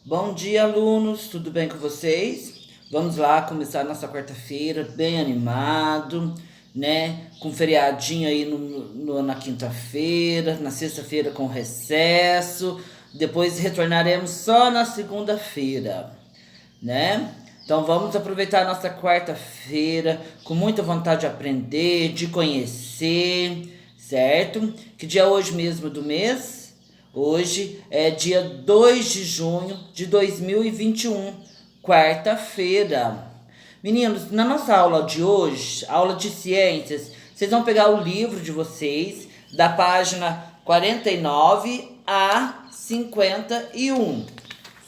Bom dia, alunos, tudo bem com vocês? Vamos lá começar nossa quarta-feira bem animado, né? Com feriadinho aí na quinta-feira, na sexta-feira com recesso, depois retornaremos só na segunda-feira, né? Então vamos aproveitar a nossa quarta-feira com muita vontade de aprender, de conhecer, certo? Que dia é hoje mesmo do mês? Hoje é dia 2 de junho de 2021, quarta-feira. Meninos, na nossa aula de hoje, aula de ciências, vocês vão pegar o livro de vocês, da página 49 a 51,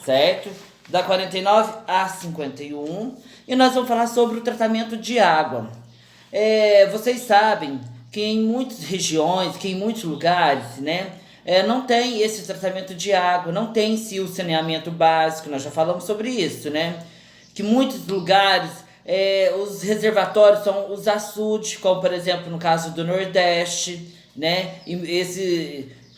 certo? Da 49 a 51, e nós vamos falar sobre o tratamento de água. Vocês sabem que em muitas regiões, que em muitos lugares, né, não tem esse tratamento de água, não tem sim o saneamento básico, nós já falamos sobre isso, né? Que muitos lugares, os reservatórios são os açudes, como por exemplo no caso do Nordeste, né?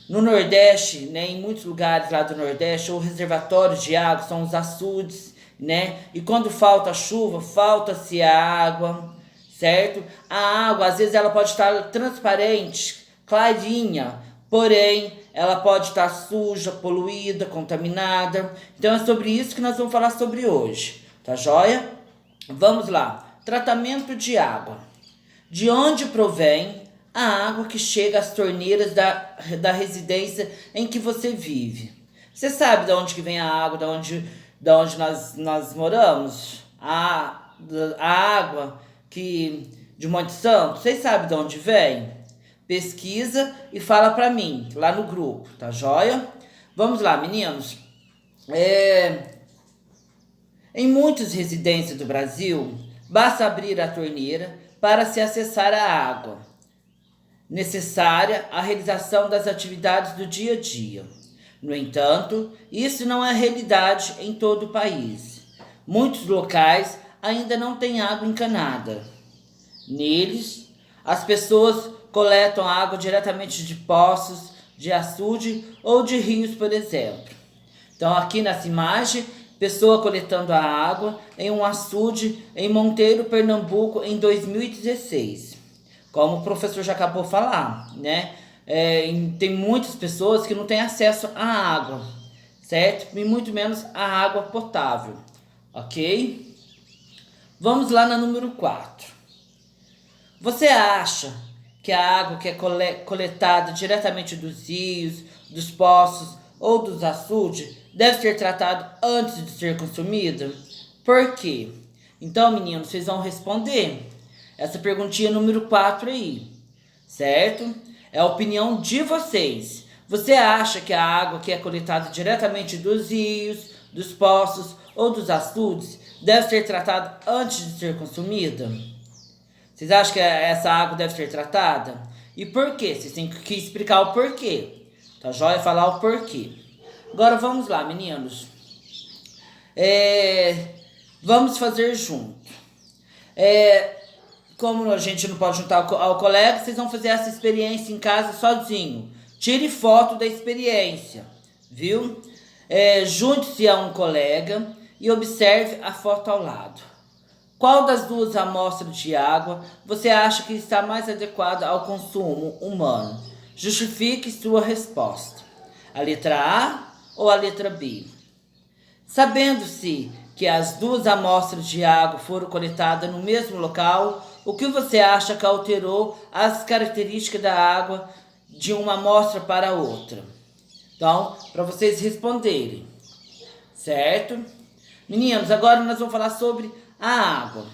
No Nordeste, né, em muitos lugares lá do Nordeste, os reservatórios de água são os açudes, né? E quando falta chuva, falta-se água, certo? A água, às vezes, ela pode estar transparente, clarinha, porém, ela pode estar suja, poluída, contaminada. Então, é sobre isso que nós vamos falar sobre hoje, tá joia? Vamos lá. Tratamento de água. De onde provém a água que chega às torneiras da residência em que você vive? Você sabe de onde que vem a água, de onde nós moramos? A água de Monte Santo, vocês sabem de onde vem? Pesquisa e fala pra mim, lá no grupo, tá joia? Vamos lá, meninos. Em muitas residências do Brasil, basta abrir a torneira para se acessar a água necessária à realização das atividades do dia a dia. No entanto, isso não é realidade em todo o país. Muitos locais ainda não têm água encanada. Neles, as pessoas coletam água diretamente de poços, de açude ou de rios, por exemplo. Então, aqui nessa imagem, pessoa coletando a água em um açude em Monteiro, Pernambuco, em 2016. Como o professor já acabou de falar, né? Tem muitas pessoas que não têm acesso à água, certo? E muito menos à água potável, ok? Vamos lá na número 4. Você acha que a água que é coletada diretamente dos rios, dos poços ou dos açudes deve ser tratada antes de ser consumida? Por quê? Então, meninos, vocês vão responder essa perguntinha número 4 aí, certo? É a opinião de vocês. Você acha que a água que é coletada diretamente dos rios, dos poços ou dos açudes deve ser tratada antes de ser consumida? Vocês acham que essa água deve ser tratada? E por quê? Vocês têm que explicar o porquê. Tá joia? Falar o porquê. Agora vamos lá, meninos. Vamos fazer junto. Como a gente não pode juntar ao colega, vocês vão fazer essa experiência em casa sozinho. Tire foto da experiência, viu? Junte-se a um colega e observe a foto ao lado. Qual das duas amostras de água você acha que está mais adequada ao consumo humano? Justifique sua resposta. A letra A ou a letra B? Sabendo-se que as duas amostras de água foram coletadas no mesmo local, o que você acha que alterou as características da água de uma amostra para outra? Então, para vocês responderem, certo? Meninos, agora nós vamos falar sobre a água.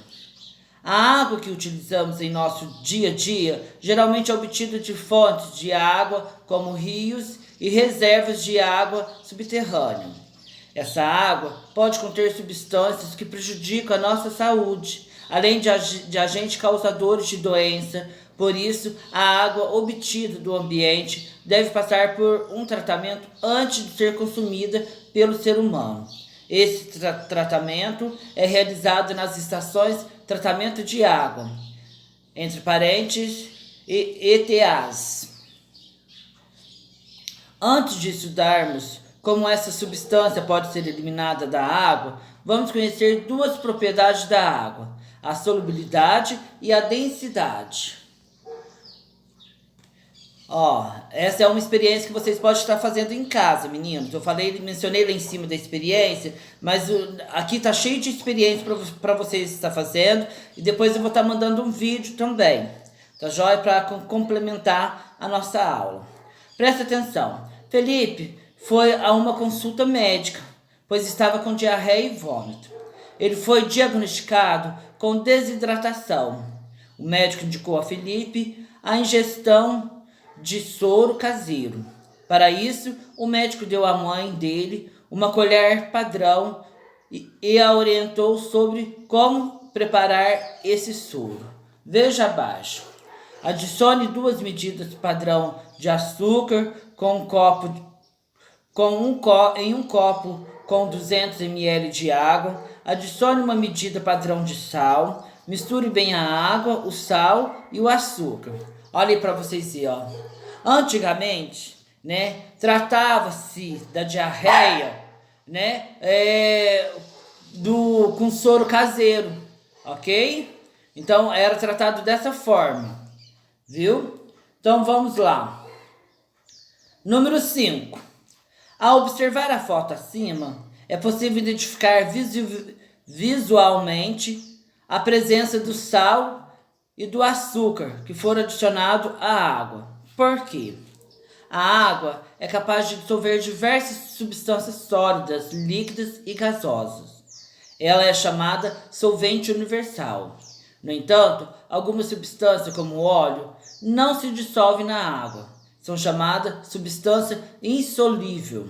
A água que utilizamos em nosso dia a dia geralmente é obtida de fontes de água como rios e reservas de água subterrânea. Essa água pode conter substâncias que prejudicam a nossa saúde, além de agentes causadores de doença. Por isso, a água obtida do ambiente deve passar por um tratamento antes de ser consumida pelo ser humano. Esse tratamento é realizado nas estações tratamento de água, entre parênteses, ETAs. Antes de estudarmos como essa substância pode ser eliminada da água, vamos conhecer duas propriedades da água: a solubilidade e a densidade. Ó, essa é uma experiência que vocês podem estar fazendo em casa, meninos. Eu mencionei lá em cima da experiência, mas aqui tá cheio de experiência para vocês estar fazendo. E depois eu vou estar mandando um vídeo também, tá joia? Para complementar a nossa aula. Presta atenção. Felipe foi a uma consulta médica, pois estava com diarreia e vômito. Ele foi diagnosticado com desidratação. O médico indicou a Felipe a ingestão de soro caseiro. Para isso, o médico deu à mãe dele uma colher padrão e a orientou sobre como preparar esse soro. Veja abaixo. Adicione 2 medidas padrão de açúcar em um copo com 200 ml de água. Adicione uma medida padrão de sal. Misture bem a água, o sal e o açúcar. Olha aí para vocês verem, ó. Antigamente, né, tratava-se da diarreia, né, com soro caseiro, ok? Então, era tratado dessa forma, viu? Então, vamos lá. Número 5. Ao observar a foto acima, é possível identificar visualmente a presença do sal e do açúcar que foram adicionados à água. Por quê? A água é capaz de dissolver diversas substâncias sólidas, líquidas e gasosas. Ela é chamada solvente universal. No entanto, algumas substâncias, como o óleo, não se dissolvem na água. São chamadas substância insolúvel,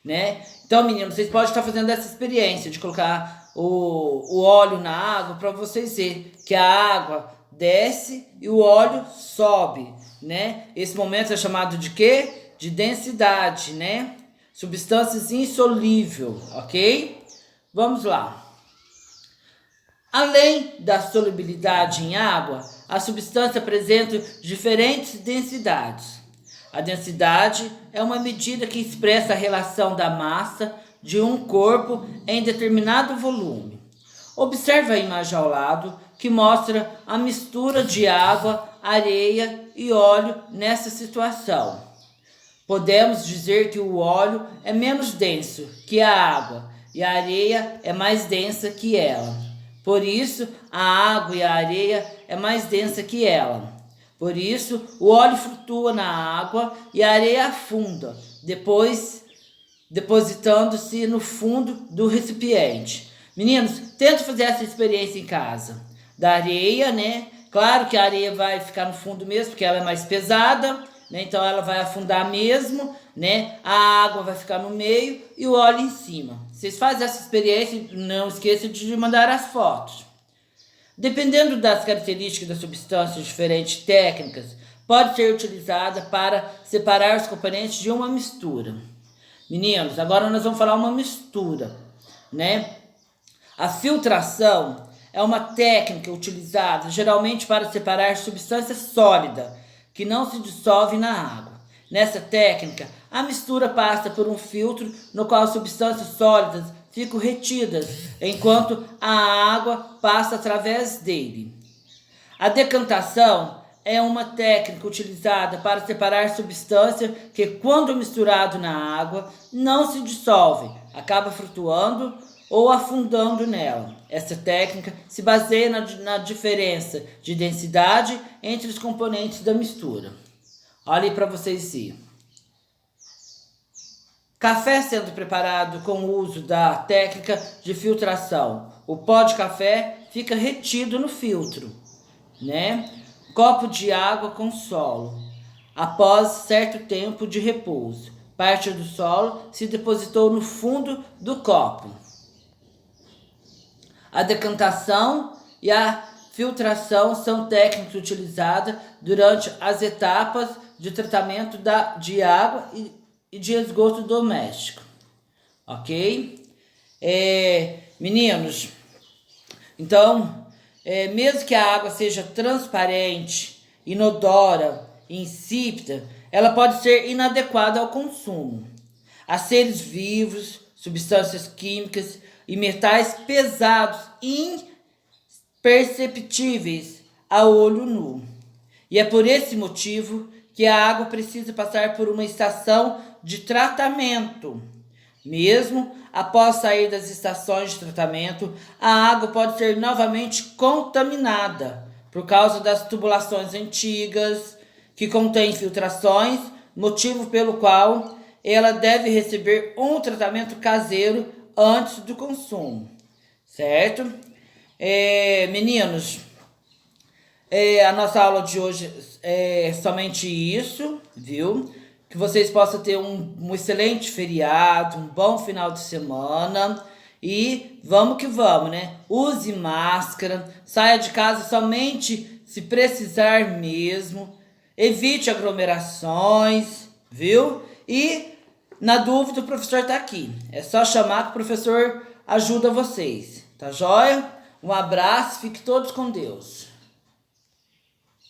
né? Então, meninos, vocês podem estar fazendo essa experiência de colocar o óleo na água para vocês verem que a água desce e o óleo sobe, né? Esse momento é chamado de quê? De densidade, né? Substâncias insolúveis, ok? Vamos lá. Além da solubilidade em água, a substância apresenta diferentes densidades. A densidade é uma medida que expressa a relação da massa de um corpo em determinado volume. Observe a imagem ao lado, que mostra a mistura de água, areia e óleo nessa situação. Podemos dizer que o óleo é menos denso que a água e a areia é mais densa que ela. Por isso, a água e a areia é mais densa que ela. Por isso, o óleo flutua na água e a areia afunda, depois depositando-se no fundo do recipiente. Meninos, tenta fazer essa experiência em casa. Da areia, né? Claro que a areia vai ficar no fundo mesmo, porque ela é mais pesada, né? Então ela vai afundar mesmo, né? A água vai ficar no meio e o óleo em cima. Vocês fazem essa experiência, não esqueçam de mandar as fotos. Dependendo das características das substâncias, diferentes técnicas pode ser utilizada para separar os componentes de uma mistura. Meninos, agora nós vamos falar uma mistura, né? A filtração é uma técnica utilizada geralmente para separar substância sólida que não se dissolve na água. Nessa técnica, a mistura passa por um filtro no qual substâncias sólidas ficam retidas, enquanto a água passa através dele. A decantação é uma técnica utilizada para separar substância que, quando misturado na água, não se dissolve, acaba flutuando ou afundando nela. Essa técnica se baseia na diferença de densidade entre os componentes da mistura. Olha aí para vocês verem. Café sendo preparado com o uso da técnica de filtração. O pó de café fica retido no filtro, né? Copo de água com solo. Após certo tempo de repouso, parte do solo se depositou no fundo do copo. A decantação e a filtração são técnicas utilizadas durante as etapas de tratamento de água e de esgoto doméstico, ok? Meninos, então, mesmo que a água seja transparente, inodora, insípida, ela pode ser inadequada ao consumo. a seres vivos, substâncias químicas e metais pesados imperceptíveis a olho nu. E é por esse motivo que a água precisa passar por uma estação de tratamento. Mesmo após sair das estações de tratamento, a água pode ser novamente contaminada por causa das tubulações antigas, que contêm infiltrações, motivo pelo qual ela deve receber um tratamento caseiro antes do consumo, certo? Meninos, a nossa aula de hoje é somente isso, viu? Que vocês possam ter um excelente feriado, um bom final de semana. E vamos que vamos, né? Use máscara, saia de casa somente se precisar mesmo. Evite aglomerações, viu? E, na dúvida, o professor tá aqui. É só chamar que o professor ajuda vocês, tá joia? Um abraço, fiquem todos com Deus.